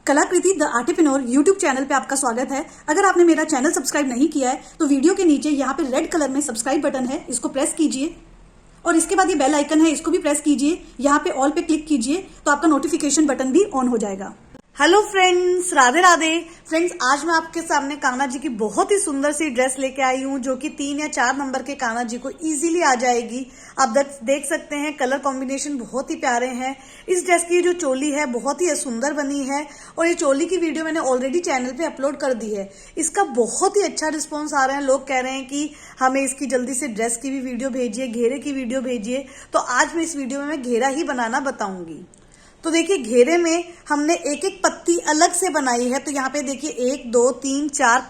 कलाकृति the आर्टिप्रेन्योर YouTube channel पे आपका स्वागत है। अगर आपने मेरा चैनल सब्सक्राइब नहीं किया है तो वीडियो के नीचे यहाँ पे रेड कलर में सब्सक्राइब बटन है, इसको प्रेस कीजिए और इसके बाद ये बेल आइकन है, इसको भी प्रेस कीजिए। यहाँ पे ऑल पे क्लिक कीजिए तो आपका नोटिफिकेशन बटन भी ऑन हो जाएगा। Hello friends, Radhe Radhe. Friends, आज मैं आपके सामने कान्हा जी की बहुत ही सुंदर सी ड्रेस लेके आई हूँ जो कि 3 या 4 नंबर के कान्हा जी को इजीली आ जाएगी। आप देख सकते हैं कलर कॉम्बिनेशन बहुत ही प्यारे हैं। इस ड्रेस की जो चोली है बहुत ही सुंदर बनी है और ये चोली की वीडियो मैंने ऑलरेडी चैनल पे अपलोड कर दी है। इसका बहुत ही अच्छा रिस्पॉन्स आ रहा है। लोग कह रहे हैं कि हमें इसकी जल्दी से ड्रेस की भी वीडियो भेजिए, घेरे की वीडियो भेजिए। तो आज मैं इस वीडियो में मैं घेरा ही बनाना बताऊंगी। तो देखिए, घेरे में हमने एक एक पत्ती अलग से बनाई है। तो यहाँ पे देखिए 1 2 3 4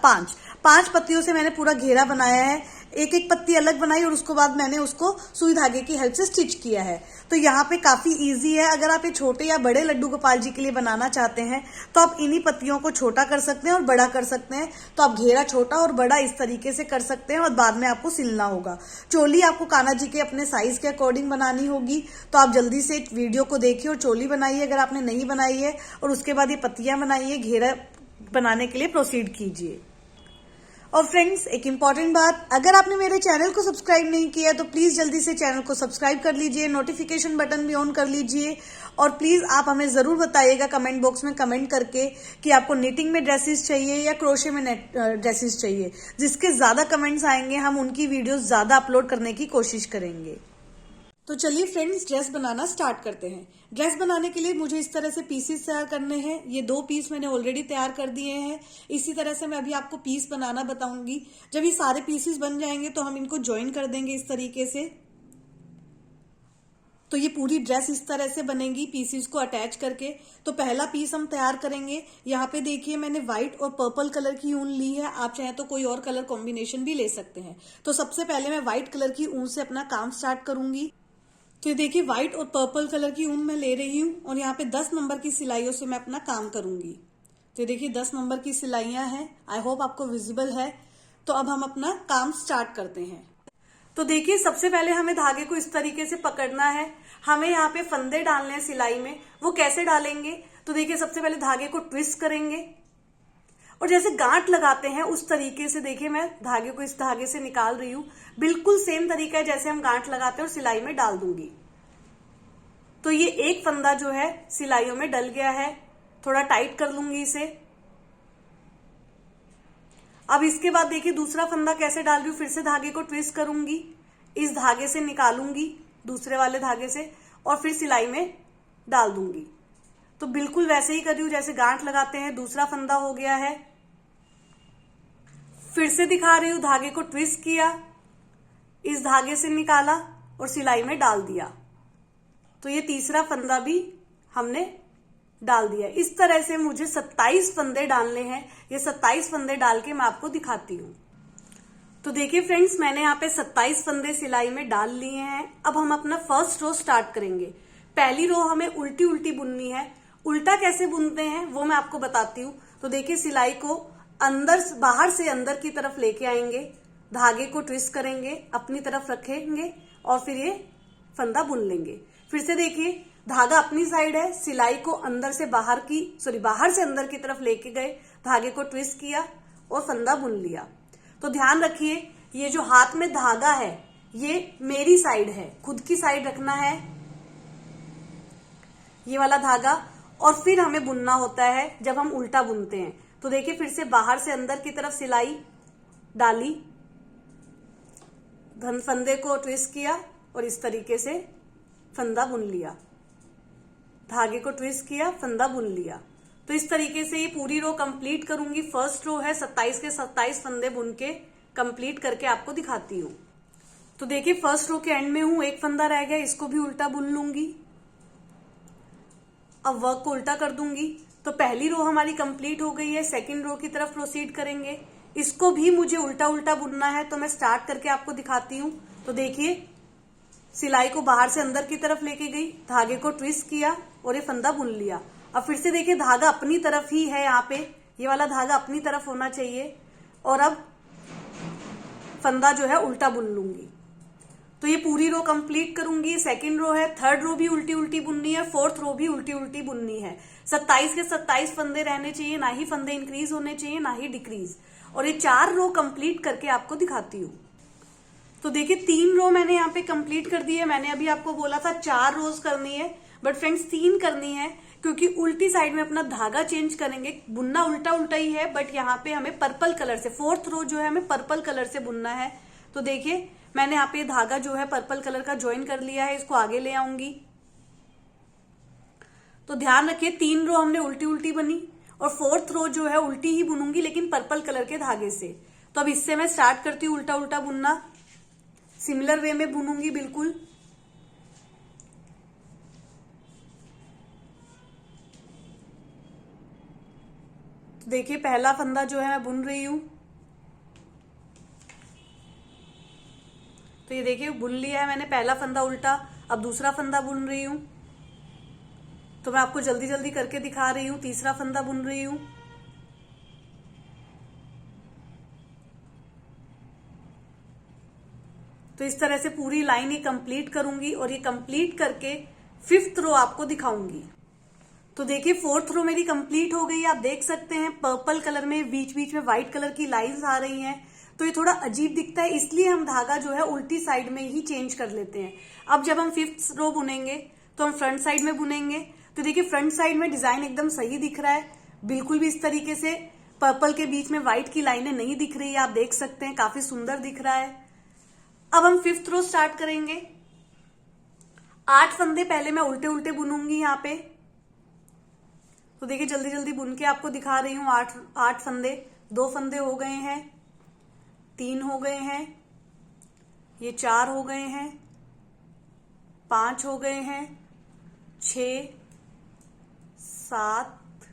5 पत्तियों से मैंने पूरा घेरा बनाया है। एक एक पत्ती अलग बनाई और उसके बाद मैंने उसको सुई धागे की हेल्प से स्टिच किया है। तो यहाँ पे काफी इजी है। अगर आप ये छोटे या बड़े लड्डू गोपाल जी के लिए बनाना चाहते हैं तो आप इन्हीं पत्तियों को छोटा कर सकते हैं और बड़ा कर सकते हैं। तो आप घेरा छोटा और बड़ा इस तरीके से कर सकते हैं और बाद में आपको सिलना होगा। चोली आपको कान्हा जी के अपने साइज के अकॉर्डिंग बनानी होगी। तो आप जल्दी से वीडियो को देखिए और चोली बनाइए अगर आपने नहीं बनाई है, और उसके बाद ये पत्तियां बनाइए। घेरा बनाने के लिए प्रोसीड कीजिए। और फ्रेंड्स, एक इम्पॉर्टेंट बात, अगर आपने मेरे चैनल को सब्सक्राइब नहीं किया तो प्लीज जल्दी से चैनल को सब्सक्राइब कर लीजिए, नोटिफिकेशन बटन भी ऑन कर लीजिए। और प्लीज आप हमें जरूर बताइएगा कमेंट बॉक्स में कमेंट करके कि आपको निटिंग में ड्रेसेस चाहिए या क्रोशे में ड्रेसेस चाहिए। जिसके ज्यादा कमेंट्स आएंगे हम उनकी वीडियोस ज्यादा अपलोड करने की कोशिश करेंगे। तो चलिए फ्रेंड्स, ड्रेस बनाना स्टार्ट करते हैं। ड्रेस बनाने के लिए मुझे इस तरह से पीसेस तैयार करने हैं। ये 2 पीस मैंने ऑलरेडी तैयार कर दिए हैं। इसी तरह से मैं अभी आपको पीस बनाना बताऊंगी। जब ये सारे पीसेस बन जाएंगे तो हम इनको ज्वाइन कर देंगे इस तरीके से। तो ये पूरी ड्रेस इस तरह से बनेगी पीसेस को अटैच करके। तो पहला पीस हम तैयार करेंगे। यहाँ पे देखिए मैंने व्हाइट और पर्पल कलर की ऊन ली है। आप चाहें तो कोई और कलर कॉम्बिनेशन भी ले सकते हैं। तो सबसे पहले मैं व्हाइट कलर की ऊन से अपना काम स्टार्ट करूंगी। तो ये देखिए व्हाइट और पर्पल कलर की ऊन मैं ले रही हूँ और यहाँ पे 10 नंबर की सिलाइयों से मैं अपना काम करूंगी। तो ये देखिए 10 नंबर की सिलाइयां हैं। आई होप आपको विजिबल है। तो अब हम अपना काम स्टार्ट करते हैं। तो देखिए सबसे पहले हमें धागे को इस तरीके से पकड़ना है। हमें यहाँ पे फंदे डालने हैं सिलाई में। वो कैसे डालेंगे? तो देखिए सबसे पहले धागे को ट्विस्ट करेंगे और जैसे गांठ लगाते हैं उस तरीके से देखिए मैं धागे को इस धागे से निकाल रही हूं। बिल्कुल सेम तरीका है जैसे हम गांठ लगाते हैं और सिलाई में डाल दूंगी। तो ये एक फंदा जो है सिलाइयों में डल गया है। थोड़ा टाइट कर लूंगी इसे। अब इसके बाद देखिए दूसरा फंदा कैसे डाल रही हूं। फिर से धागे को ट्विस्ट करूंगी, इस धागे से निकालूंगी दूसरे वाले धागे से और फिर सिलाई में डाल दूंगी। तो बिल्कुल वैसे ही कर रही हूं जैसे गांठ लगाते हैं। दूसरा फंदा हो गया है। फिर से दिखा रही हूं, धागे को ट्विस्ट किया, इस धागे से निकाला और सिलाई में डाल दिया। तो ये तीसरा फंदा भी हमने डाल दिया। इस तरह से मुझे 27 फंदे डालने हैं। ये 27 फंदे डाल के मैं आपको दिखाती हूँ। तो देखिए फ्रेंड्स, मैंने यहाँ पे 27 फंदे सिलाई में डाल लिए हैं। अब हम अपना फर्स्ट रो स्टार्ट करेंगे। पहली रो हमें उल्टी उल्टी बुननी है। उल्टा कैसे बुनते हैं वो मैं आपको बताती हूँ। तो देखिए सिलाई को बाहर से अंदर की तरफ लेके आएंगे, धागे को ट्विस्ट करेंगे, अपनी तरफ रखेंगे और फिर ये फंदा बुन लेंगे। फिर से देखिए धागा अपनी साइड है, सिलाई को बाहर से अंदर की तरफ लेके गए, धागे को ट्विस्ट किया और फंदा बुन लिया। तो ध्यान रखिए ये जो हाथ में धागा है ये मेरी साइड है, खुद की साइड रखना है ये वाला धागा। और फिर हमें बुनना होता है जब हम उल्टा बुनते हैं। तो देखिए फिर से बाहर से अंदर की तरफ सिलाई डाली, फंदे को ट्विस्ट किया और इस तरीके से फंदा बुन लिया, धागे को ट्विस्ट किया, फंदा बुन लिया। तो इस तरीके से ये पूरी रो कंप्लीट करूंगी। फर्स्ट रो है 27 के 27 फंदे बुन के कंप्लीट करके आपको दिखाती हूँ। तो देखिए फर्स्ट रो के एंड में हूं, एक फंदा रह गया, इसको भी उल्टा बुन लूंगी। अब वर्क को उल्टा कर दूंगी। तो पहली रो हमारी कंप्लीट हो गई है। सेकंड रो की तरफ प्रोसीड करेंगे। इसको भी मुझे उल्टा उल्टा बुनना है। तो मैं स्टार्ट करके आपको दिखाती हूँ। तो देखिए सिलाई को बाहर से अंदर की तरफ लेके गई, धागे को ट्विस्ट किया और ये फंदा बुन लिया। अब फिर से देखिए धागा अपनी तरफ ही है, यहाँ पे ये वाला धागा अपनी तरफ होना चाहिए। और अब फंदा जो है उल्टा बुन लूंगी। तो ये पूरी रो कंप्लीट करूंगी। सेकंड रो है, थर्ड रो भी उल्टी उल्टी बुननी है, फोर्थ रो भी उल्टी उल्टी बुननी है। 27 के 27 फंदे रहने चाहिए, ना ही फंदे इंक्रीज होने चाहिए ना ही डिक्रीज। और ये 4 रो कंप्लीट करके आपको दिखाती हूँ। तो देखिए 3 रो मैंने यहाँ पे कंप्लीट कर दी है। मैंने अभी आपको बोला था 4 रोज करनी है, बट फ्रेंड्स 3 करनी है, क्योंकि उल्टी साइड में अपना धागा चेंज करेंगे। बुनना उल्टा उल्टा ही है, बट यहाँ पे हमें पर्पल कलर से, फोर्थ रो जो है हमें पर्पल कलर से बुनना है। तो देखिए मैंने यहाँ पे धागा जो है पर्पल कलर का ज्वाइन कर लिया है, इसको आगे ले आऊंगी। तो ध्यान रखिए 3 रो हमने उल्टी उल्टी बनी, और फोर्थ रो जो है उल्टी ही बुनूंगी लेकिन पर्पल कलर के धागे से। तो अब इससे मैं स्टार्ट करती हूँ उल्टा उल्टा बुनना। सिमिलर वे में बुनूंगी बिल्कुल। तो देखिए पहला फंदा जो है मैं बुन रही हूं। तो ये देखिए बुन लिया है मैंने पहला फंदा उल्टा। अब दूसरा फंदा बुन रही हूं। तो मैं आपको जल्दी जल्दी करके दिखा रही हूं। तीसरा फंदा बुन रही हूं। तो इस तरह से पूरी लाइन ये कंप्लीट करूंगी, और ये कंप्लीट करके 5th रो आपको दिखाऊंगी। तो देखिए 4th रो मेरी कंप्लीट हो गई। आप देख सकते हैं पर्पल कलर में बीच बीच में व्हाइट कलर की लाइंस आ रही हैं। तो ये थोड़ा अजीब दिखता है, इसलिए हम धागा जो है उल्टी साइड में ही चेंज कर लेते हैं। अब जब हम 5th रो बुनेंगे तो हम फ्रंट साइड में बुनेंगे। तो देखिए फ्रंट साइड में डिजाइन एकदम सही दिख रहा है, बिल्कुल भी इस तरीके से पर्पल के बीच में व्हाइट की लाइनें नहीं दिख रही है। आप देख सकते हैं काफी सुंदर दिख रहा है। अब हम 5th रो स्टार्ट करेंगे। 8 फंदे पहले मैं उल्टे उल्टे बुनूंगी यहाँ पे। तो देखिए जल्दी जल्दी बुन के आपको दिखा रही हूँ। 8 फंदे, 2 फंदे हो गए हैं, 3 हो गए हैं, ये 4 हो गए हैं, 5 हो गए हैं, 6, 7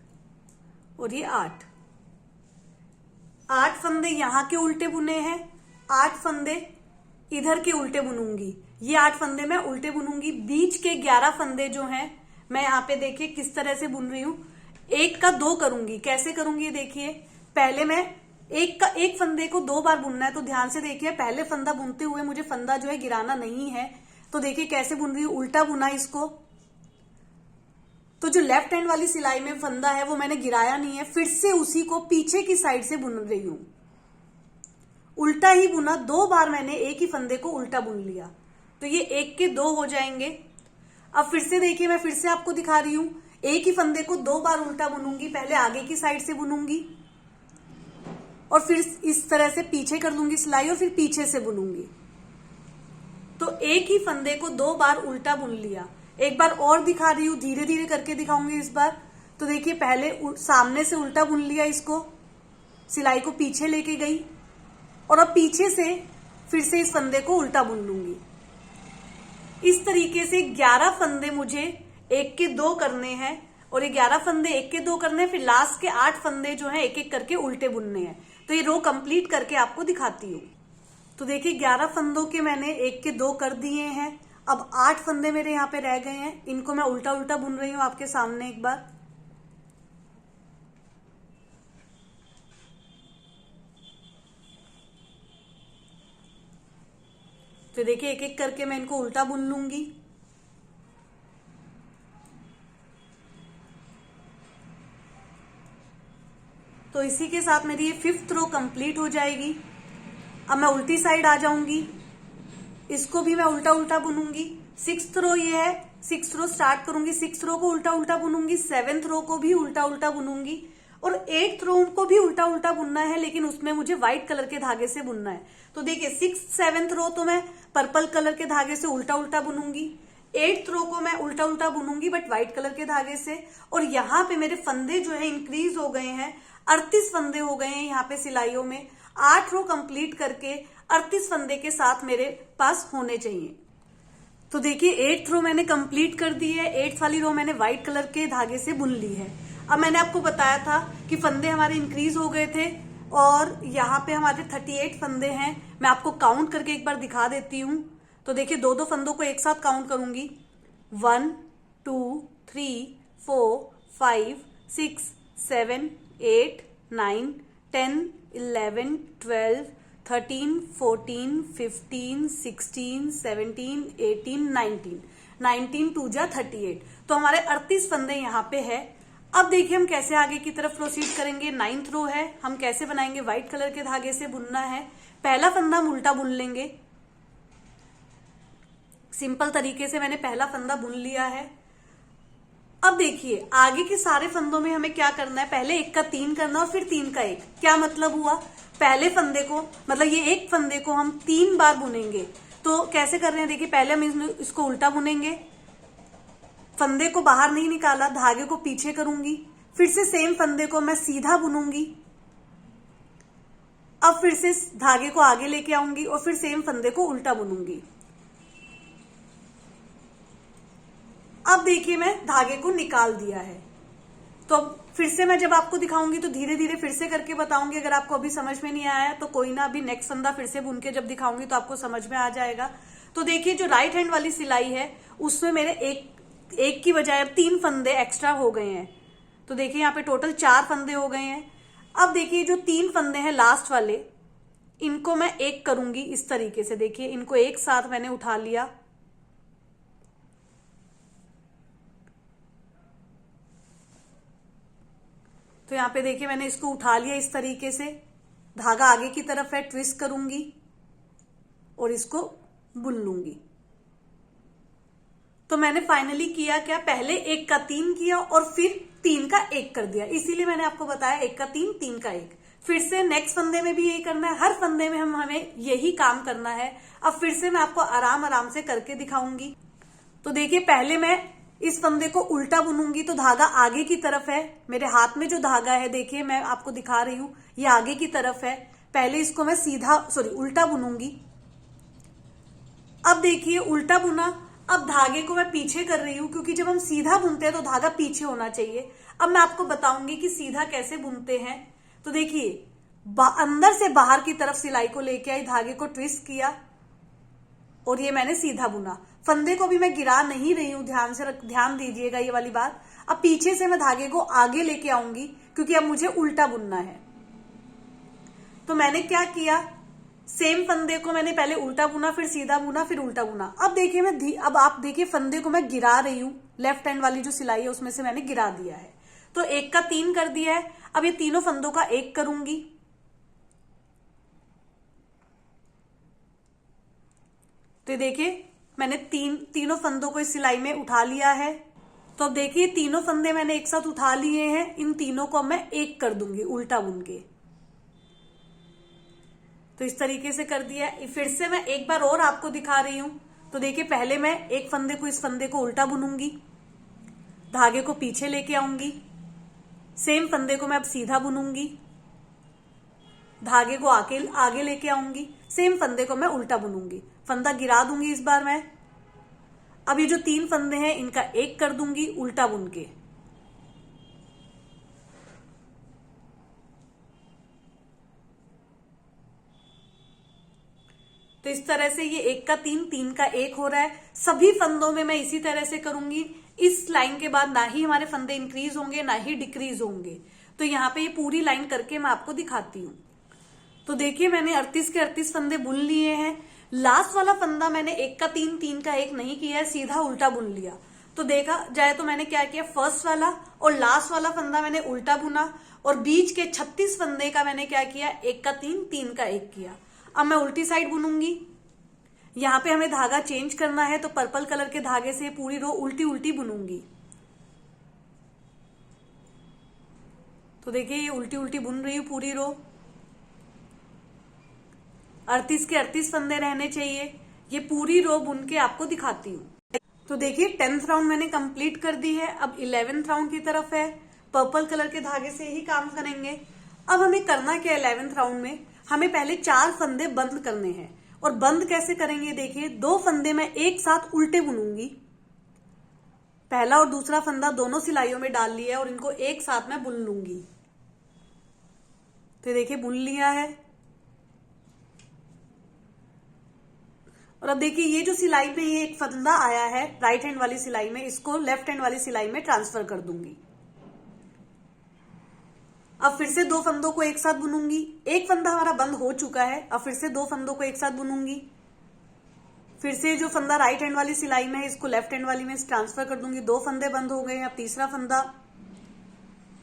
और ये 8। 8 फंदे यहाँ के उल्टे बुने हैं, 8 फंदे इधर के उल्टे बुनूंगी। ये 8 फंदे मैं उल्टे बुनूंगी। बीच के 11 फंदे जो हैं मैं यहाँ पे देखिए किस तरह से बुन रही हूं। 1 का 2 करूंगी। कैसे करूंगी देखिए, पहले मैं एक फंदे को 2 बार बुनना है। तो ध्यान से देखिए, पहले फंदा बुनते हुए मुझे फंदा जो है गिराना नहीं है। तो देखिए कैसे बुन रही हूं, उल्टा बुना इसको। तो जो लेफ्ट हैंड वाली सिलाई में फंदा है वो मैंने गिराया नहीं है, फिर से उसी को पीछे की साइड से बुन रही हूं। उल्टा ही बुना, 2 बार मैंने एक ही फंदे को उल्टा बुन लिया। तो ये 1 के 2 हो जाएंगे। अब फिर से देखिए, मैं फिर से आपको दिखा रही हूं। एक ही फंदे को 2 बार उल्टा बुनूंगी। पहले आगे की साइड से बुनूंगी और फिर इस तरह से पीछे कर लूंगी सिलाई, और फिर पीछे से बुनूंगी। तो एक ही फंदे को 2 बार उल्टा बुन लिया। एक बार और दिखा रही हूं, धीरे धीरे करके दिखाऊंगी इस बार। तो देखिए पहले सामने से उल्टा बुन लिया, इसको सिलाई को पीछे लेके गई, और अब पीछे से फिर से इस फंदे को उल्टा बुन लूंगी। इस तरीके से 11 फंदे मुझे 1 के 2 करने हैं, और ये 11 फंदे 1 के 2 करने हैं। फिर लास्ट के 8 फंदे जो हैं एक एक करके उल्टे बुनने हैं। तो ये रो कंप्लीट करके आपको दिखाती हूँ। तो देखिए 11 फंदों के मैंने 1 के 2 कर दिए हैं। अब 8 फंदे मेरे यहाँ पे रह गए हैं, इनको मैं उल्टा उल्टा बुन रही हूँ आपके सामने एक बार। तो देखिए एक एक करके मैं इनको उल्टा बुन लूंगी। तो इसी के साथ मेरी ये 5th रो कंप्लीट हो जाएगी। अब मैं उल्टी साइड आ जाऊंगी, इसको भी मैं उल्टा उल्टा बुनूंगी। 6th रो ये है, 6th रो स्टार्ट करूंगी। 6th रो को उल्टा उल्टा बुनूंगी, 7th रो को भी उल्टा उल्टा बुनूंगी, और 8th रो को भी उल्टा उल्टा बुनना है, लेकिन उसमें मुझे व्हाइट कलर के धागे से बुनना है। तो देखिए 6th 7th रो तो मैं पर्पल कलर के धागे से उल्टा उल्टा बुनूंगी। 8th रो को मैं उल्टा उल्टा बुनूंगी बट व्हाइट कलर के धागे से। और यहाँ पे मेरे फंदे जो है इंक्रीज हो गए हैं, 38 फंदे हो गए हैं यहाँ पे सिलाइयों में। 8 रो कंप्लीट करके 38 फंदे के साथ मेरे पास होने चाहिए। तो देखिए 8th रो मैंने कंप्लीट कर दी है। 8th वाली रो मैंने व्हाइट कलर के धागे से बुन ली है। अब मैंने आपको बताया था कि फंदे हमारे इंक्रीज हो गए थे, और यहाँ पे हमारे 38 फंदे हैं। मैं आपको काउंट करके एक बार दिखा देती हूँ। तो देखिए 2-2 फंदों को एक साथ काउंट करूंगी। 1 2 3 4 5 6 7 8 9 10 11 12 13, 14, 15, 16, 17, 18, 19, 19 2 जा 38। तो हमारे 38 फंदे यहाँ पे है। अब देखिए हम कैसे आगे की तरफ प्रोसीड करेंगे। 9th रो है, हम कैसे बनाएंगे, व्हाइट कलर के धागे से बुनना है। पहला फंदा हम उल्टा बुन लेंगे। सिंपल तरीके से मैंने पहला फंदा बुन लिया है। अब देखिए आगे के सारे फंदों में हमें क्या करना है, पहले 1 का 3 करना और फिर 3 का 1। क्या मतलब हुआ, पहले फंदे को मतलब ये एक फंदे को हम 3 बार बुनेंगे। तो कैसे कर रहे हैं, देखिए पहले हम इसको उल्टा बुनेंगे, फंदे को बाहर नहीं निकाला, धागे को पीछे करूंगी, फिर से सेम फंदे को मैं सीधा बुनूंगी, अब फिर से धागे को आगे लेके आऊंगी और फिर सेम फंदे को उल्टा बुनूंगी। अब देखिए मैं धागे को निकाल दिया है। तो फिर से मैं जब आपको दिखाऊंगी तो धीरे धीरे फिर से करके बताऊंगी। अगर आपको अभी समझ में नहीं आया तो कोई ना, अभी नेक्स्ट फंदा फिर से बुन के जब दिखाऊंगी तो आपको समझ में आ जाएगा। तो देखिए जो राइट हैंड वाली सिलाई है उसमें मेरे एक की बजाय अब 3 फंदे एक्स्ट्रा हो गए हैं। तो देखिए यहाँ पे टोटल 4 फंदे हो गए हैं। अब देखिए जो 3 फंदे हैं लास्ट वाले, इनको मैं एक करूंगी इस तरीके से। देखिए इनको एक साथ मैंने उठा लिया, तो यहाँ पे देखिए मैंने इसको उठा लिया इस तरीके से, धागा आगे की तरफ है, ट्विस्ट करूंगी और इसको बुन लूंगी। तो मैंने फाइनली किया क्या, पहले 1 का 3 किया और फिर 3 का 1 कर दिया। इसीलिए मैंने आपको बताया 1 का 3, 3 का 1। फिर से नेक्स्ट फंदे में भी यही करना है, हर फंदे में हमें यही काम करना है। अब फिर से मैं आपको आराम आराम से करके दिखाऊंगी। तो देखिए पहले मैं इस फंदे को उल्टा बुनूंगी, तो धागा आगे की तरफ है, मेरे हाथ में जो धागा है देखिए मैं आपको दिखा रही हूं, ये आगे की तरफ है। पहले इसको मैं उल्टा बुनूंगी। अब देखिए उल्टा बुना, अब धागे को मैं पीछे कर रही हूं, क्योंकि जब हम सीधा बुनते हैं तो धागा पीछे होना चाहिए। अब मैं आपको बताऊंगी कि सीधा कैसे बुनते हैं। तो देखिए अंदर से बाहर की तरफ सिलाई को लेके आई, धागे को ट्विस्ट किया और ये मैंने सीधा बुना। फंदे को भी मैं गिरा नहीं रही हूं, ध्यान दीजिएगा ये वाली बात। अब पीछे से मैं धागे को आगे लेके आऊंगी, क्योंकि अब मुझे उल्टा बुनना है। तो मैंने क्या किया, सेम फंदे को मैंने पहले उल्टा बुना, फिर सीधा बुना, फिर उल्टा बुना। अब देखिए अब आप देखिए फंदे को मैं गिरा रही हूं, लेफ्ट हैंड वाली जो सिलाई है उसमें से मैंने गिरा दिया है। तो 1 का 3 कर दिया है। अब ये तीनों फंदों का 1 करूंगी। तो देखिए मैंने तीनों फंदों को इस सिलाई में उठा लिया है। तो अब देखिए तीनों फंदे मैंने एक साथ उठा लिए हैं, इन तीनों को मैं 1 कर दूंगी उल्टा बुन के। तो इस तरीके से कर दिया। फिर से मैं एक बार और आपको दिखा रही हूं। तो देखिए पहले मैं एक फंदे को, इस फंदे को उल्टा बुनूंगी, धागे को पीछे लेके आऊंगी, सेम फंदे को मैं अब सीधा बुनूंगी, धागे को आगे लेके आऊंगी, सेम फंदे को मैं उल्टा बुनूंगी, फंदा गिरा दूंगी इस बार मैं। अब ये जो 3 फंदे हैं इनका 1 कर दूंगी उल्टा बुन के। तो इस तरह से ये 1 का 3, 3 का 1 हो रहा है। सभी फंदों में मैं इसी तरह से करूंगी। इस लाइन के बाद ना ही हमारे फंदे इंक्रीज होंगे ना ही डिक्रीज होंगे। तो यहाँ पे ये पूरी लाइन करके मैं आपको दिखाती हूँ। तो देखिए मैंने 38 के 38 फंदे बुन लिए हैं। लास्ट वाला फंदा मैंने 1 का 3, 3 का 1 नहीं किया है, सीधा उल्टा बुन लिया। तो देखा जाए तो मैंने क्या किया, फर्स्ट वाला और लास्ट वाला फंदा मैंने उल्टा बुना और बीच के 36 फंदे का मैंने क्या किया, 1 का 3, 3 का 1 किया। अब मैं उल्टी साइड बुनूंगी। यहाँ पे हमें धागा चेंज करना है, तो पर्पल कलर के धागे से पूरी रो उल्टी उल्टी बुनूंगी। तो देखिए ये उल्टी उल्टी बुन रही हूं पूरी रो। 38 के 38 फंदे रहने चाहिए। ये पूरी रो बुन के आपको दिखाती हूँ। तो देखिए 10th राउंड मैंने कंप्लीट कर दी है। अब 11th राउंड की तरफ है। पर्पल कलर के धागे से ही काम करेंगे। अब हमें करना क्या है, 11th राउंड में हमें पहले 4 फंदे बंद करने हैं। और बंद कैसे करेंगे, देखिए 2 फंदे मैं एक साथ उल्टे बुनूंगी। पहला और दूसरा फंदा दोनों सिलाइयों में डाल लिया है और इनको एक साथ मैं बुन लूंगी। तो देखिए बुन लिया है। और अब देखिए ये जो सिलाई में ये एक फंदा आया है राइट हैंड वाली सिलाई में, इसको लेफ्ट हैंड वाली सिलाई में ट्रांसफर कर दूंगी। अब फिर से 2 फंदों को एक साथ बुनूंगी। एक फंदा हमारा बंद हो चुका है, अब फिर से 2 फंदों को एक साथ बुनूंगी। फिर से जो फंदा राइट हैंड वाली सिलाई में है इसको लेफ्ट हैंड वाली में ट्रांसफर कर दूंगी। 2 फंदे बंद हो गए, अब तीसरा फंदा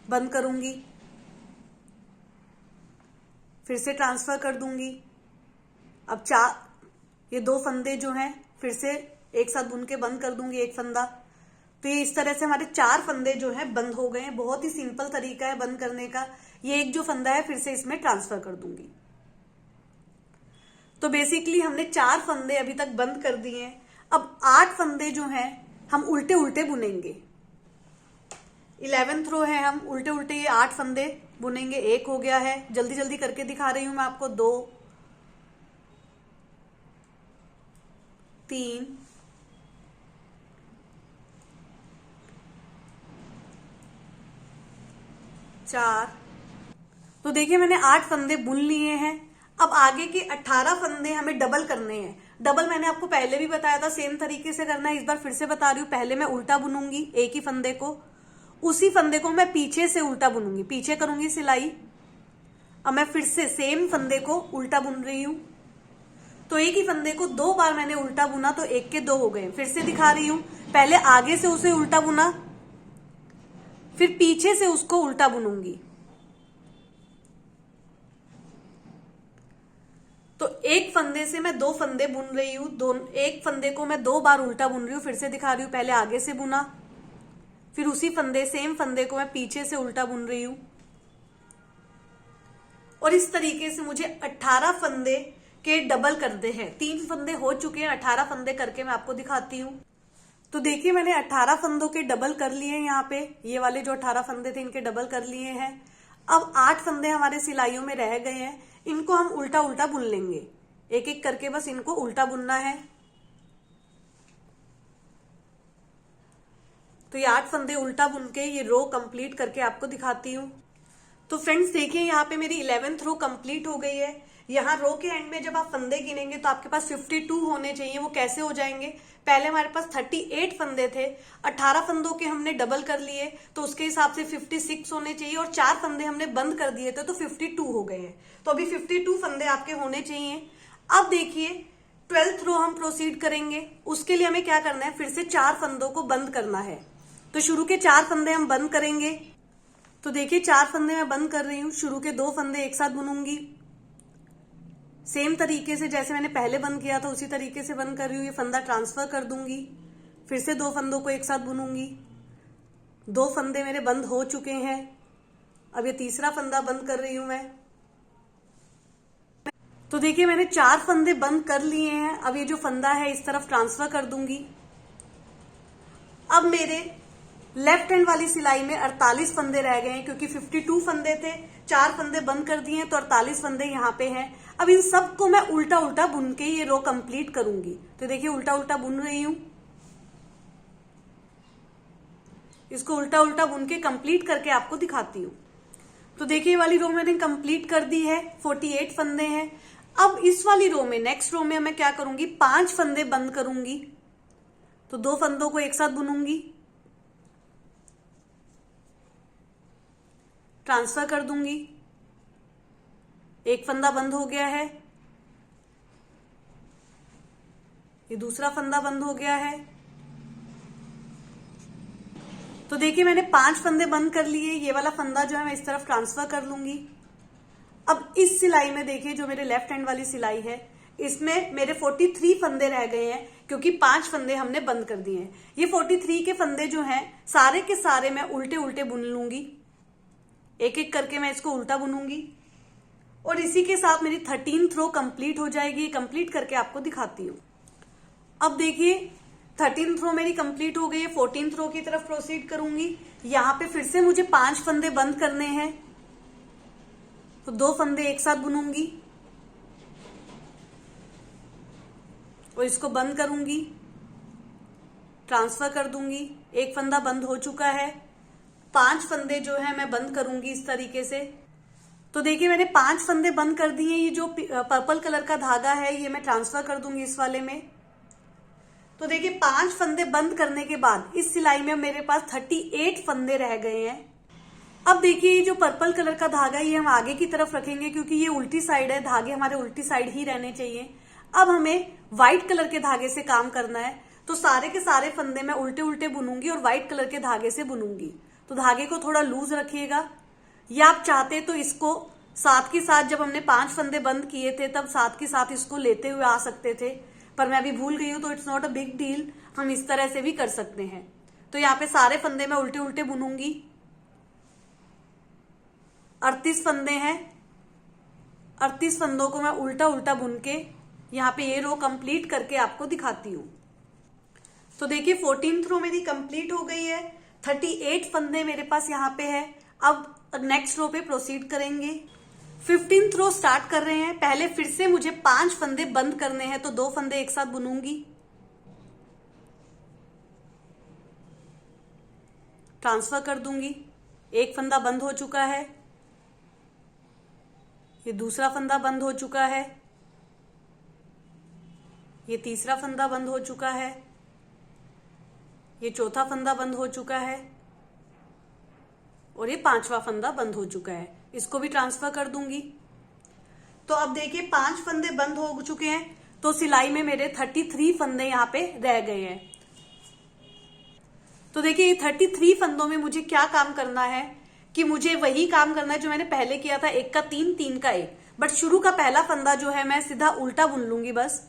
बंद करूंगी, फिर से ट्रांसफर कर दूंगी। अब ये 2 फंदे जो हैं फिर से एक साथ बुन के बंद कर दूंगी एक फंदा। तो ये इस तरह से हमारे 4 फंदे जो है बंद हो गए हैं। बहुत ही सिंपल तरीका है बंद करने का। ये एक जो फंदा है फिर से इसमें ट्रांसफर कर दूंगी। तो बेसिकली हमने 4 फंदे अभी तक बंद कर दिए हैं। अब 8 फंदे जो हैं हम उल्टे उल्टे बुनेंगे। 11th रो है, हम उल्टे उल्टे ये 8 फंदे बुनेंगे। 1 हो गया है, जल्दी जल्दी करके दिखा रही हूं मैं आपको। 2, 3, 4। तो देखिए मैंने 8 फंदे बुन लिए हैं। अब आगे के 18 फंदे हमें डबल करने हैं। डबल मैंने आपको पहले भी बताया था, सेम तरीके से करना है। इस बार फिर से बता रही हूँ। पहले मैं उल्टा बुनूंगी एक ही फंदे को, उसी फंदे को मैं पीछे से उल्टा बुनूंगी, पीछे करूंगी सिलाई। अब मैं फिर से सेम फंदे को उल्टा बुन रही हूं। तो एक ही फंदे को 2 बार मैंने उल्टा बुना तो 1 के 2 हो गए। फिर से दिखा रही हूं, पहले आगे से उसे उल्टा बुना, फिर पीछे से उसको उल्टा बुनूंगी। तो एक फंदे से मैं 2 फंदे बुन रही हूं। एक फंदे को मैं 2 बार उल्टा बुन रही हूं। फिर से दिखा रही हूं, पहले आगे से बुना, फिर उसी सेम फंदे को मैं पीछे से उल्टा बुन रही हूं। और इस तरीके से मुझे 18 फंदे के डबल करने हैं। 3 फंदे हो चुके हैं, 18 फंदे करके मैं आपको दिखाती हूं। तो देखिए मैंने 18 फंदों के डबल कर लिए हैं। यहाँ पे ये वाले जो 18 फंदे थे इनके डबल कर लिए हैं। अब 8 फंदे हमारे सिलाइयों में रह गए हैं। इनको हम उल्टा उल्टा बुन लेंगे, एक एक करके बस इनको उल्टा बुनना है। तो ये 8 फंदे उल्टा बुन के ये रो कंप्लीट करके आपको दिखाती हूँ। तो फ्रेंड्स देखिए यहाँ पे मेरी 11th रो कंप्लीट हो गई है। यहाँ रो के एंड में जब आप फंदे गिनेंगे तो आपके पास 52 होने चाहिए। वो कैसे हो जाएंगे? पहले हमारे पास 38 फंदे थे, 18 फंदों के हमने डबल कर लिए तो उसके हिसाब से 56 होने चाहिए, और 4 फंदे हमने बंद कर दिए थे तो 52 हो गए हैं। तो अभी 52 फंदे आपके होने चाहिए। अब देखिए 12th रो हम प्रोसीड करेंगे। उसके लिए हमें क्या करना है? फिर से 4 फंदों को बंद करना है। तो शुरू के 4 फंदे हम बंद करेंगे। तो देखिए 4 फंदे मैं बंद कर रही हूं। शुरू के 2 फंदे एक साथ बुनूंगी, सेम तरीके से जैसे मैंने पहले बंद किया था उसी तरीके से बंद कर रही हूँ। ये फंदा ट्रांसफर कर दूंगी, फिर से 2 फंदों को एक साथ बुनूंगी। 2 फंदे मेरे बंद हो चुके हैं। अब ये तीसरा फंदा बंद कर रही हूं मैं। तो देखिए मैंने 4 फंदे बंद कर लिए हैं। अब ये जो फंदा है इस तरफ ट्रांसफर कर दूंगी। अब मेरे लेफ्ट हैंड वाली सिलाई में 48 फंदे रह गए हैं, क्योंकि 52 फंदे थे, 4 फंदे बंद कर दिए तो 48 फंदे यहाँ पे हैं। अब इन सबको मैं उल्टा उल्टा बुन के ये रो कंप्लीट करूंगी। तो देखिए उल्टा उल्टा बुन रही हूं, इसको उल्टा उल्टा बुन के कंप्लीट करके आपको दिखाती हूं। तो देखिए ये वाली रो मैंने कंप्लीट कर दी है, 48 फंदे हैं। अब इस वाली रो में, नेक्स्ट रो में मैं क्या करूंगी? 5 फंदे बंद करूंगी। तो 2 फंदों को एक साथ बुनूंगी, ट्रांसफर कर दूंगी। एक फंदा बंद हो गया है, ये दूसरा फंदा बंद हो गया है। तो देखिए मैंने 5 फंदे बंद कर लिए। ये वाला फंदा जो है मैं इस तरफ ट्रांसफर कर लूंगी। अब इस सिलाई में देखिए जो मेरे लेफ्ट हैंड वाली सिलाई है इसमें मेरे 43 फंदे रह गए हैं, क्योंकि 5 फंदे हमने बंद कर दिए हैं। ये 43 के फंदे जो हैं सारे के सारे मैं उल्टे उल्टे बुन लूंगी, एक एक करके मैं इसको उल्टा बुनूंगी। और इसी के साथ मेरी 13th रो कंप्लीट हो जाएगी। कंप्लीट करके आपको दिखाती हूँ। अब देखिए 13th रो मेरी कंप्लीट हो गई है। 14th रो की तरफ प्रोसीड करूंगी। यहाँ पे फिर से मुझे 5 फंदे बंद करने हैं, तो 2 फंदे एक साथ बुनूंगी और इसको बंद करूंगी, ट्रांसफर कर दूंगी। एक फंदा बंद हो चुका है। 5 फंदे जो है मैं बंद करूंगी इस तरीके से। तो देखिए मैंने 5 फंदे बंद कर दिए। ये जो पर्पल कलर का धागा है ये मैं ट्रांसफर कर दूंगी इस वाले में। तो देखिए 5 फंदे बंद करने के बाद इस सिलाई में मेरे पास 38 फंदे रह गए हैं। अब देखिए ये जो पर्पल कलर का धागा ये हम आगे की तरफ रखेंगे क्योंकि ये उल्टी साइड है, धागे हमारे उल्टी साइड ही रहने चाहिए। अब हमें व्हाइट कलर के धागे से काम करना है, तो सारे के सारे फंदे मैं उल्टे उल्टे बुनूंगी और व्हाइट कलर के धागे से बुनूंगी। तो धागे को थोड़ा लूज रखिएगा, या आप चाहते तो इसको साथ के साथ, जब हमने 5 फंदे बंद किए थे तब साथ के साथ इसको लेते हुए आ सकते थे, पर मैं अभी भूल गई हूं, तो it's not a big deal, हम इस तरह से भी कर सकते हैं। तो यहाँ पे सारे फंदे मैं उल्टे उल्टे बुनूंगी। 38 फंदे हैं, 38 फंदों को मैं उल्टा उल्टा बुन के यहाँ पे ये रो कंप्लीट करके आपको दिखाती हूँ। तो देखिए 14th रो मेरी कंप्लीट हो गई है, 38 फंदे मेरे पास यहाँ पे है। अब नेक्स्ट रो पे प्रोसीड करेंगे। 15th रो स्टार्ट कर रहे हैं। पहले फिर से मुझे 5 फंदे बंद करने हैं, तो 2 फंदे एक साथ बुनूंगी, ट्रांसफर कर दूंगी। एक फंदा बंद हो चुका है, ये दूसरा फंदा बंद हो चुका है, ये तीसरा फंदा बंद हो चुका है, ये चौथा फंदा बंद हो चुका है और ये 5वां फंदा बंद हो चुका है। इसको भी ट्रांसफर कर दूंगी। तो अब देखिए 5 फंदे बंद हो चुके हैं, तो सिलाई में मेरे 33 फंदे यहाँ पे रह गए हैं। तो देखिए ये 33 फंदों में मुझे क्या काम करना है कि मुझे वही काम करना है जो मैंने पहले किया था, 1 का 3, 3 का 1। बट शुरू का पहला फंदा जो है मैं सीधा उल्टा बुन लूंगी, बस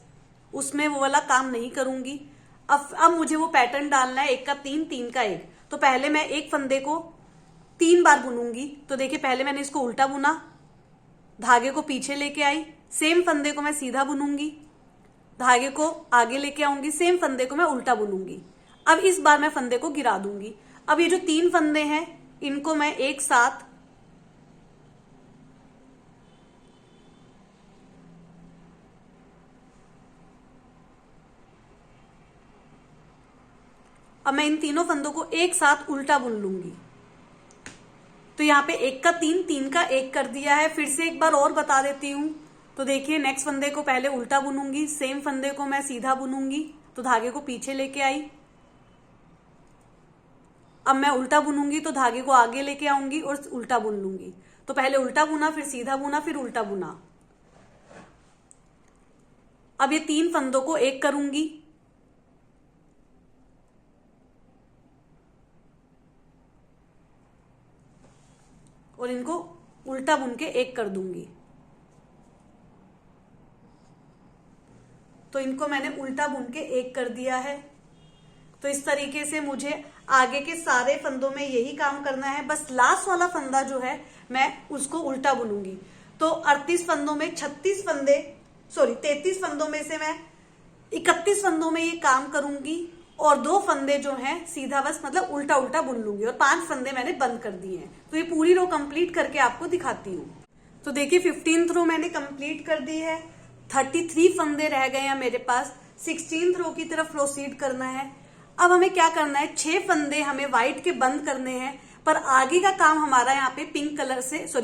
उसमें वो वाला काम नहीं करूंगी। अब मुझे वो पैटर्न डालना है 1 का 3, 3 का 1। तो पहले मैं एक फंदे को 3 बार बुनूंगी। तो देखिए पहले मैंने इसको उल्टा बुना, धागे को पीछे लेके आई, सेम फंदे को मैं सीधा बुनूंगी, धागे को आगे लेके आऊंगी, सेम फंदे को मैं उल्टा बुनूंगी। अब इस बार मैं फंदे को गिरा दूंगी। अब ये जो 3 फंदे हैं इनको मैं एक साथ अब मैं इन तीनों फंदों को एक साथ उल्टा बुन लूंगी। तो यहाँ पे 1 का 3, 3 का 1 कर दिया है। फिर से एक बार और बता देती हूं। तो देखिए नेक्स्ट फंदे को पहले उल्टा बुनूंगी, सेम फंदे को मैं सीधा बुनूंगी, तो धागे को पीछे लेके आई। अब मैं उल्टा बुनूंगी तो धागे को आगे लेके आऊंगी और उल्टा बुन लूंगी। तो पहले उल्टा बुना, फिर सीधा बुना, फिर उल्टा बुना। अब ये 3 फंदों को एक करूंगी, और इनको उल्टा बुन के एक कर दूंगी। तो इनको मैंने उल्टा बुन के एक कर दिया है। तो इस तरीके से मुझे आगे के सारे फंदों में यही काम करना है, बस लास्ट वाला फंदा जो है मैं उसको उल्टा बुनूंगी। तो 38 फंदों में 33 फंदों में से मैं 31 फंदों में ये काम करूंगी, और 2 फंदे जो हैं सीधा बस मतलब उल्टा उल्टा बुन लूंगी, और 5 फंदे मैंने बंद कर दिए हैं। तो ये पूरी रो कंप्लीट करके आपको दिखाती हूँ। तो देखिए 15th रो मैंने कंप्लीट कर दी है, 33 फंदे रह गए हैं मेरे पास। 16th रो की तरफ प्रोसीड करना है। अब हमें क्या करना है, 6 फंदे हमें व्हाइट के बंद करने हैं, पर आगे का काम हमारा यहाँ पे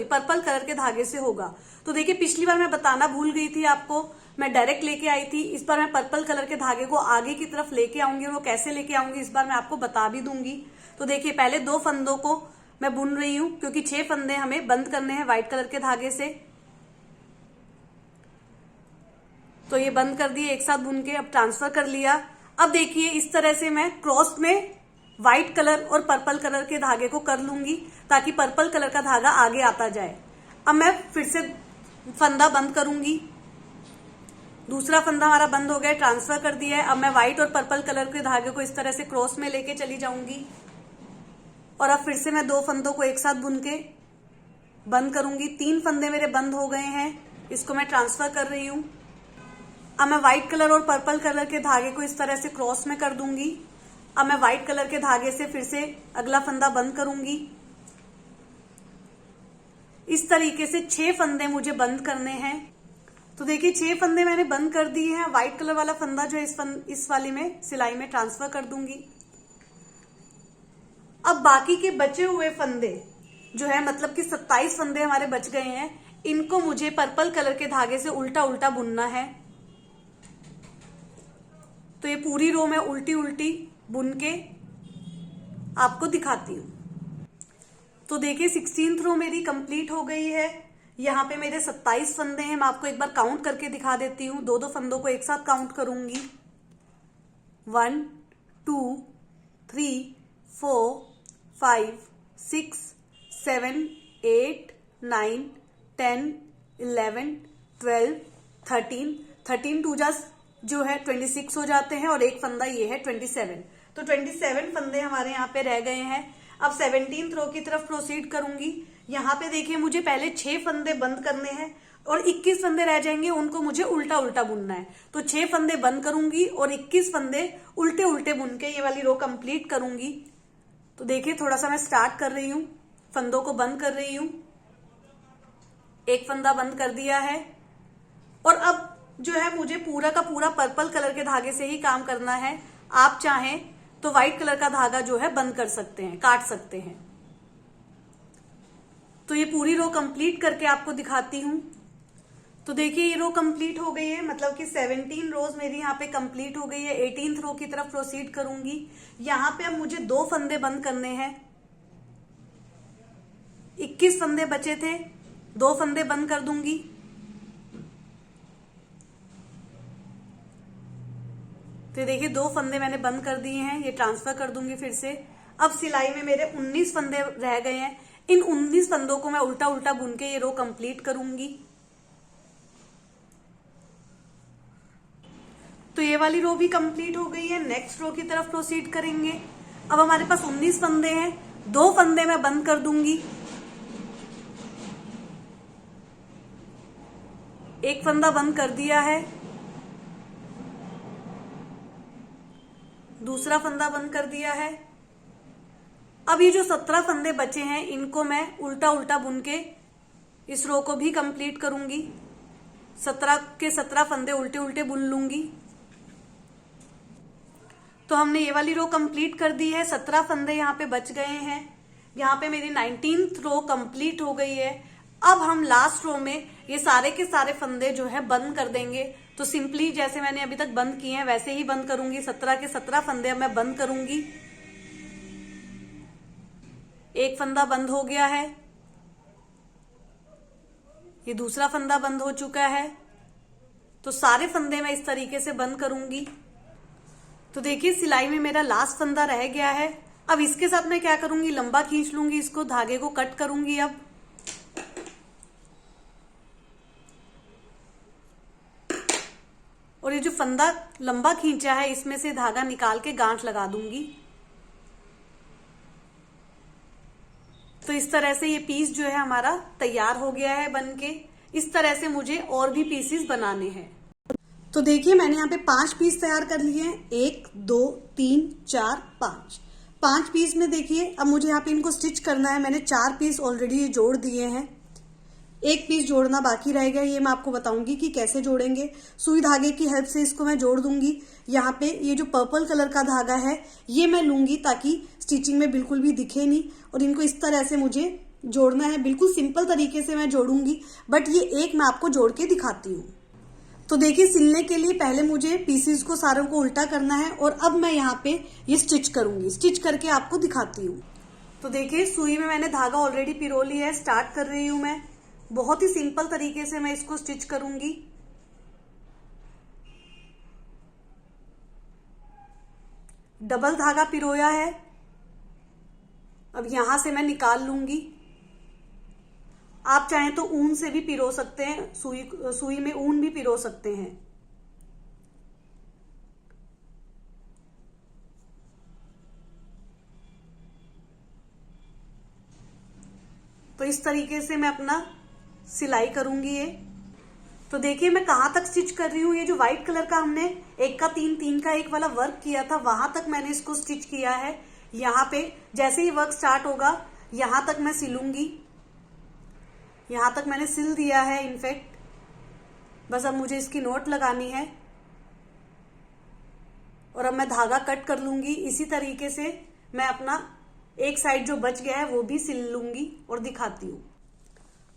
पर्पल कलर के धागे से होगा। तो देखिए पिछली बार मैं बताना भूल गई थी आपको, मैं डायरेक्ट लेके आई थी। इस बार मैं पर्पल कलर के धागे को आगे की तरफ लेके आऊंगी, और वो कैसे लेके आऊंगी इस बार मैं आपको बता भी दूंगी। तो देखिए पहले 2 फंदों को मैं बुन रही हूं, क्योंकि 6 फंदे हमें बंद करने हैं व्हाइट कलर के धागे से। तो ये बंद कर दिए एक साथ बुन के, अब ट्रांसफर कर लिया। अब देखिए इस तरह से मैं क्रॉस में व्हाइट कलर और पर्पल कलर के धागे को कर लूंगी, ताकि पर्पल कलर का धागा आगे आता जाए। अब मैं फिर से फंदा बंद करूंगी, दूसरा फंदा हमारा बंद हो गया, ट्रांसफर कर दिया है। अब मैं व्हाइट और पर्पल कलर के धागे को इस तरह से क्रॉस में लेके चली जाऊंगी, और अब फिर से मैं 2 फंदों को एक साथ बुन के बंद करूंगी। 3 फंदे मेरे बंद हो गए हैं, इसको मैं ट्रांसफर कर रही हूं। अब मैं व्हाइट कलर और पर्पल कलर के धागे को इस तरह से क्रॉस में कर दूंगी। अब मैं व्हाइट कलर के धागे से फिर से अगला फंदा बंद करूंगी। इस तरीके से 6 फंदे मुझे बंद करने हैं। तो देखिए 6 फंदे मैंने बंद कर दिए हैं। व्हाइट कलर वाला फंदा जो है इस वाली में सिलाई में ट्रांसफर कर दूंगी। अब बाकी के बचे हुए फंदे जो है, मतलब कि 27 फंदे हमारे बच गए हैं, इनको मुझे पर्पल कलर के धागे से उल्टा उल्टा बुनना है। तो ये पूरी रो में उल्टी उल्टी बुन के आपको दिखाती हूं। तो देखिए 16th रो मेरी कंप्लीट हो गई है। यहाँ पे मेरे 27 फंदे हैं। मैं आपको एक बार काउंट करके दिखा देती हूँ। दो दो फंदों को एक साथ काउंट करूंगी। 1 2 3 4 5 6 7 8 9 10 11 12 13 13 टू जा जो है 26 हो जाते हैं और एक फंदा ये है 27। तो 27 फंदे हमारे यहाँ पे रह गए हैं। अब 17th रो की तरफ प्रोसीड करूंगी। यहाँ पे देखिए मुझे पहले 6 फंदे बंद करने हैं और 21 फंदे रह जाएंगे, उनको मुझे उल्टा उल्टा बुनना है। तो 6 फंदे बंद करूंगी और 21 फंदे उल्टे उल्टे बुन के ये वाली रो कंप्लीट करूंगी। तो देखिए थोड़ा सा मैं स्टार्ट कर रही हूँ, फंदों को बंद कर रही हूँ। एक फंदा बंद कर दिया है और अब जो है मुझे पूरा का पूरा पर्पल कलर के धागे से ही काम करना है। आप चाहें तो व्हाइट कलर का धागा जो है बंद कर सकते हैं, काट सकते हैं। तो ये पूरी रो कंप्लीट करके आपको दिखाती हूं। तो देखिए ये रो कंप्लीट हो गई है, मतलब कि 17 रोज मेरी यहाँ पे कंप्लीट हो गई है। 18th रो की तरफ प्रोसीड करूंगी। यहाँ पे अब मुझे 2 फंदे बंद करने हैं। 21 फंदे बचे थे, 2 फंदे बंद कर दूंगी। तो देखिए 2 फंदे मैंने बंद कर दिए हैं, ये ट्रांसफर कर दूंगी फिर से। अब सिलाई में मेरे 19 फंदे रह गए हैं। इन 19 फंदों को मैं उल्टा उल्टा बुन के ये रो कंप्लीट करूंगी। तो ये वाली रो भी कंप्लीट हो गई है। नेक्स्ट रो की तरफ प्रोसीड करेंगे। अब हमारे पास 19 फंदे हैं, 2 फंदे मैं बंद कर दूंगी। एक फंदा बंद कर दिया है, दूसरा फंदा बंद कर दिया है। अब ये जो 17 फंदे बचे हैं इनको मैं उल्टा उल्टा बुन के इस रो को भी कंप्लीट करूंगी। 17 के 17 फंदे उल्टे उल्टे बुन लूंगी। तो हमने ये वाली रो कंप्लीट कर दी है। 17 फंदे यहाँ पे बच गए हैं। यहाँ पे मेरी 19th रो कंप्लीट हो गई है। अब हम लास्ट रो में ये सारे के सारे फंदे जो है बंद कर देंगे। तो सिंपली जैसे मैंने अभी तक बंद किए हैं वैसे ही बंद करूंगी। 17 के 17 फंदे अब मैं बंद करूंगी। एक फंदा बंद हो गया है, ये दूसरा फंदा बंद हो चुका है। तो सारे फंदे मैं इस तरीके से बंद करूंगी। तो देखिए सिलाई में मेरा लास्ट फंदा रह गया है। अब इसके साथ मैं क्या करूंगी, लंबा खींच लूंगी, इसको धागे को कट करूंगी। अब और ये जो फंदा लंबा खींचा है इसमें से धागा निकाल के गांठ लगा दूंगी। तो इस तरह से ये पीस जो है हमारा तैयार हो गया है बनके। इस तरह से मुझे और भी पीसेस बनाने हैं। तो देखिए मैंने यहाँ पे 5 पीस तैयार कर लिए हैं। 1 2 3 4 5 पीस में देखिए अब मुझे यहाँ पे इनको स्टिच करना है। मैंने 4 पीस ऑलरेडी जोड़ दिए हैं, एक पीस जोड़ना बाकी रह गया। ये मैं आपको बताऊंगी कि कैसे जोड़ेंगे। सुई धागे की हेल्प से इसको मैं जोड़ दूंगी। यहाँ पे ये जो पर्पल कलर का धागा है ये मैं लूंगी ताकि स्टिचिंग में बिल्कुल भी दिखे नहीं। और इनको इस तरह से मुझे जोड़ना है। बिल्कुल सिंपल तरीके से मैं जोड़ूंगी, बट ये एक मैं आपको जोड़ के दिखाती हूँ। तो देखिए सिलने के लिए पहले मुझे पीसेस को सारों को उल्टा करना है और अब मैं यहाँ पे ये स्टिच करूंगी। स्टिच करके आपको दिखाती हूँ। तो देखिए सुई में मैंने धागा ऑलरेडी पिरो लिया है। स्टार्ट कर रही हूं मैं। बहुत ही सिंपल तरीके से मैं इसको स्टिच करूंगी। डबल धागा पिरोया है, अब यहां से मैं निकाल लूंगी। आप चाहें तो ऊन से भी पिरो सकते हैं, सुई में ऊन भी पिरो सकते हैं। तो इस तरीके से मैं अपना सिलाई करूंगी ये। तो देखिए मैं कहां तक स्टिच कर रही हूँ। ये जो व्हाइट कलर का हमने 1 का 3 3 का 1 वाला वर्क किया था वहां तक मैंने इसको स्टिच किया है। यहाँ पे जैसे ही वर्क स्टार्ट होगा यहां तक मैं सिलूंगी। यहां तक मैंने सिल दिया है इनफैक्ट। बस अब मुझे इसकी नोट लगानी है और अब मैं धागा कट कर लूंगी। इसी तरीके से मैं अपना एक साइड जो बच गया है वो भी सिल लूंगी और दिखाती हूँ।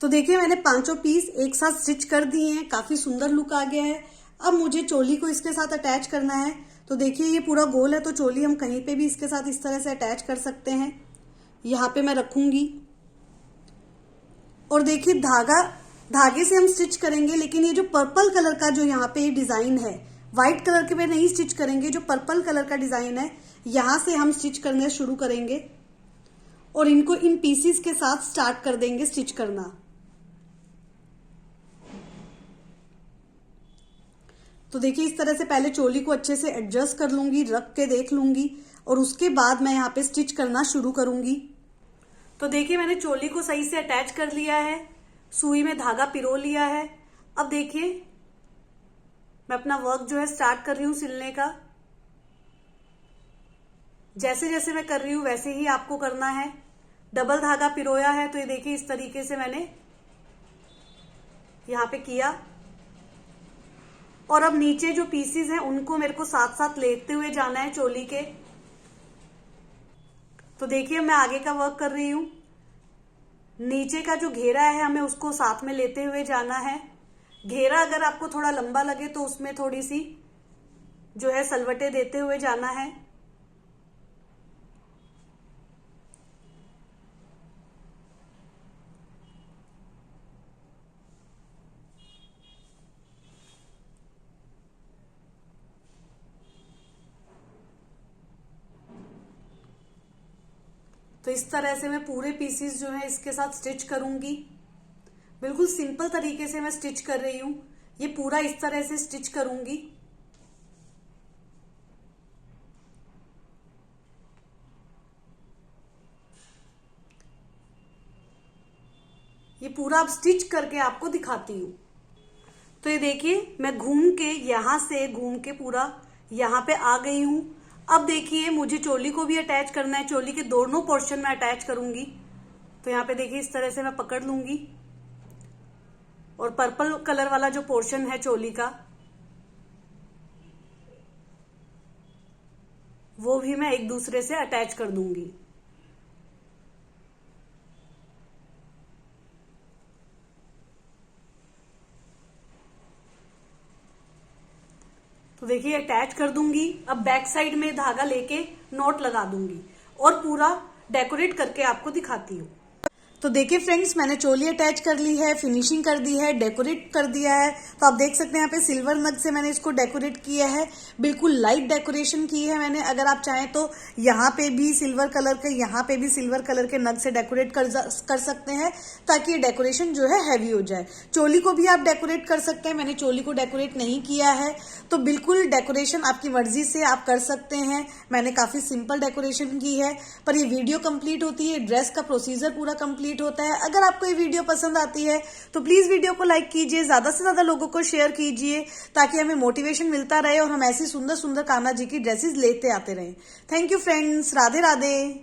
तो देखिए मैंने 5 पीस एक साथ स्टिच कर दिए हैं। काफी सुंदर लुक आ गया है। अब मुझे चोली को इसके साथ अटैच करना है। तो देखिए ये पूरा गोल है तो चोली हम कहीं पे भी इसके साथ इस तरह से अटैच कर सकते हैं। यहाँ पे मैं रखूंगी और देखिए धागे से हम स्टिच करेंगे, लेकिन ये जो पर्पल कलर का जो यहाँ पे डिजाइन है, व्हाइट कलर के पे नहीं स्टिच करेंगे, जो पर्पल कलर का डिजाइन है यहां से हम स्टिच करने शुरू करेंगे और इनको इन पीसीस के साथ स्टार्ट कर देंगे स्टिच करना। तो देखिए इस तरह से पहले चोली को अच्छे से एडजस्ट कर लूंगी, रख के देख लूंगी और उसके बाद मैं यहाँ पे स्टिच करना शुरू करूंगी। तो देखिए मैंने चोली को सही से अटैच कर लिया है, सुई में धागा पिरो लिया है। अब देखिए मैं अपना वर्क जो है स्टार्ट कर रही हूं सिलने का। जैसे जैसे मैं कर रही हूं वैसे ही आपको करना है। डबल धागा पिरोया है तो ये देखिए इस तरीके से मैंने यहां पे किया और अब नीचे जो पीसीज हैं उनको मेरे को साथ साथ लेते हुए जाना है चोली के। तो देखिए मैं आगे का वर्क कर रही हूं। नीचे का जो घेरा है हमें उसको साथ में लेते हुए जाना है। घेरा अगर आपको थोड़ा लंबा लगे तो उसमें थोड़ी सी जो है सलवटे देते हुए जाना है। तो इस तरह से मैं पूरे पीसीस जो है इसके साथ स्टिच करूंगी। बिल्कुल सिंपल तरीके से मैं स्टिच कर रही हूं। ये पूरा इस तरह से स्टिच करूंगी। ये पूरा अब स्टिच करके आपको दिखाती हूं। तो ये देखिए मैं घूम के यहां से घूम के पूरा यहां पे आ गई हूं। अब देखिए मुझे चोली को भी अटैच करना है। चोली के दोनों पोर्शन में अटैच करूंगी। तो यहाँ पे देखिए इस तरह से मैं पकड़ लूंगी और पर्पल कलर वाला जो पोर्शन है चोली का वो भी मैं एक दूसरे से अटैच कर दूंगी। तो देखिए अटैच कर दूंगी। अब बैक साइड में धागा लेके नॉट लगा दूंगी और पूरा डेकोरेट करके आपको दिखाती हूँ। तो देखिए फ्रेंड्स मैंने चोली अटैच कर ली है, फिनिशिंग कर दी है, डेकोरेट कर दिया है। तो आप देख सकते हैं यहाँ पे सिल्वर नग से मैंने इसको डेकोरेट किया है। बिल्कुल लाइट डेकोरेशन की है मैंने। अगर आप चाहें तो यहाँ पे भी सिल्वर कलर के, यहाँ पे भी सिल्वर कलर के नग से डेकोरेट कर सकते हैं ताकि ये डेकोरेशन जो है हैवी हो जाए। चोली को भी आप डेकोरेट कर सकते हैं। मैंने चोली को डेकोरेट नहीं किया है, तो बिल्कुल डेकोरेशन आपकी मर्जी से आप कर सकते हैं। मैंने काफी सिंपल डेकोरेशन की है, पर ये वीडियो कंप्लीट होती है, ड्रेस का प्रोसीजर पूरा कंप्लीट होता है। अगर आपको ये वीडियो पसंद आती है तो प्लीज वीडियो को लाइक कीजिए, ज्यादा से ज्यादा लोगों को शेयर कीजिए ताकि हमें मोटिवेशन मिलता रहे और हम ऐसी सुंदर सुंदर कान्हा जी की ड्रेसेस लेते आते रहें। Thank you friends, Radhe Radhe.